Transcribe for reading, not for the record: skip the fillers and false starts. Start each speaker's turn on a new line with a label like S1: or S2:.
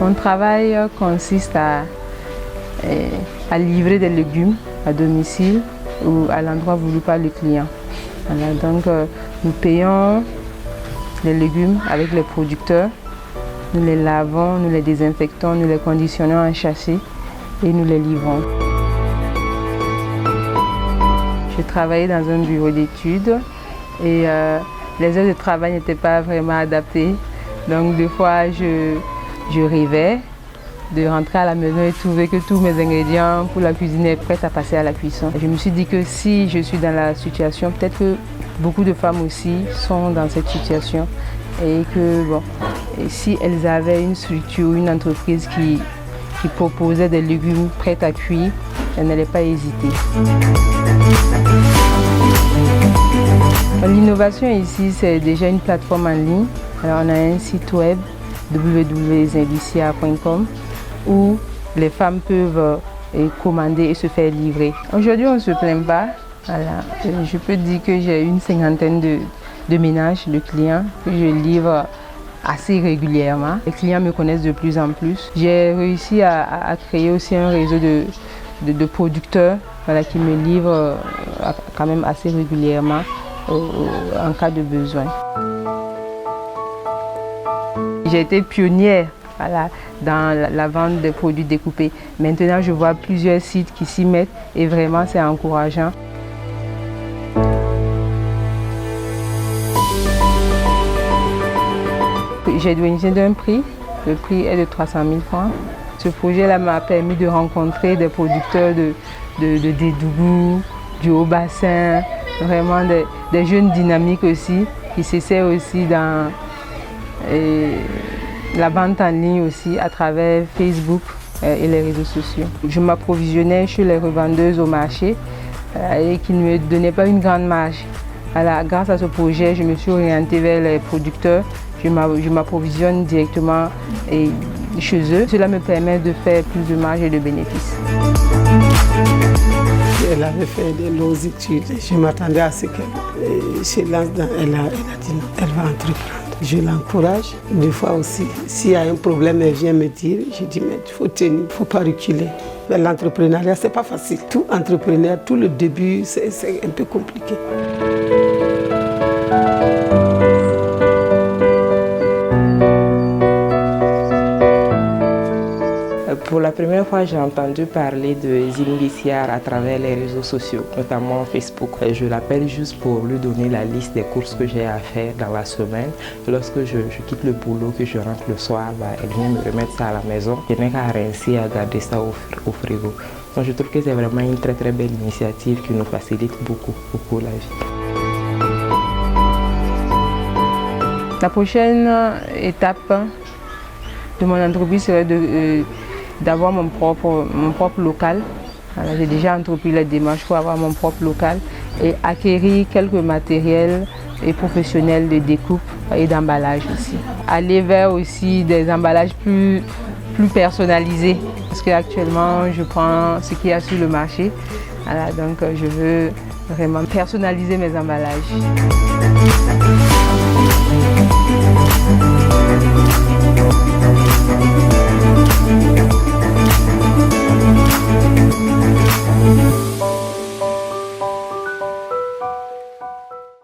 S1: Mon travail consiste à livrer des légumes à domicile ou à l'endroit voulu par le client. Voilà, donc nous payons les légumes avec les producteurs, nous les lavons, nous les désinfectons, nous les conditionnons en châssis et nous les livrons. Je travaillais dans un bureau d'études et les heures de travail n'étaient pas vraiment adaptées. Donc des fois je rêvais de rentrer à la maison et trouver que tous mes ingrédients pour la cuisine est prêts à passer à la cuisson. Je me suis dit que si je suis dans la situation, peut-être que beaucoup de femmes aussi sont dans cette situation et que bon, et si elles avaient une structure, une entreprise qui proposait des légumes prêts à cuire, elles n'allaient pas hésiter. L'innovation ici, c'est déjà une plateforme en ligne. Alors, on a un site web www.zindiciar.com où les femmes peuvent commander et se faire livrer. Aujourd'hui, on ne se plaint pas. Voilà. Je peux dire que j'ai une cinquantaine de ménages, de clients que je livre assez régulièrement. Les clients me connaissent de plus en plus. J'ai réussi à créer aussi un réseau de producteurs, voilà, qui me livrent quand même assez régulièrement en cas de besoin. J'ai été pionnière, voilà, dans la vente des produits découpés. Maintenant, je vois plusieurs sites qui s'y mettent et vraiment, c'est encourageant. J'ai bénéficié d'un prix. Le prix est de 300 000 francs. Ce projet-là m'a permis de rencontrer des producteurs de Dédougou, du Haut-Bassin, vraiment des jeunes dynamiques aussi, qui s'essaient aussi dans la vente en ligne aussi à travers Facebook et les réseaux sociaux. Je m'approvisionnais chez les revendeuses au marché et qui ne me donnaient pas une grande marge. Alors, grâce à ce projet, je me suis orientée vers les producteurs. Je m'approvisionne directement chez eux. Cela me permet de faire plus de marge et de bénéfices.
S2: Elle avait fait de longues études. Je m'attendais à ce qu'elle se lance dans. Elle a dit non, elle va entreprendre. Je l'encourage. Des fois aussi, s'il y a un problème, elle vient me dire. Je dis, mais il faut tenir, il ne faut pas reculer. Mais l'entrepreneuriat, ce n'est pas facile. Tout entrepreneur, tout le début, c'est un peu compliqué.
S3: Pour la première fois, j'ai entendu parler de Zindiciar à travers les réseaux sociaux, notamment Facebook. Je l'appelle juste pour lui donner la liste des courses que j'ai à faire dans la semaine. Lorsque je quitte le boulot, que je rentre le soir, elle vient me remettre ça à la maison. Je n'ai qu'à rincer à garder ça au frigo. Donc je trouve que c'est vraiment une très belle initiative qui nous facilite beaucoup la vie.
S1: La prochaine étape de mon entreprise serait d'avoir mon propre local. J'ai déjà entrepris la démarche pour avoir mon propre local et acquérir quelques matériels et professionnels de découpe et d'emballage aussi. Aller vers aussi des emballages plus personnalisés parce qu'actuellement je prends ce qu'il y a sur le marché. Voilà, donc je veux vraiment personnaliser mes emballages.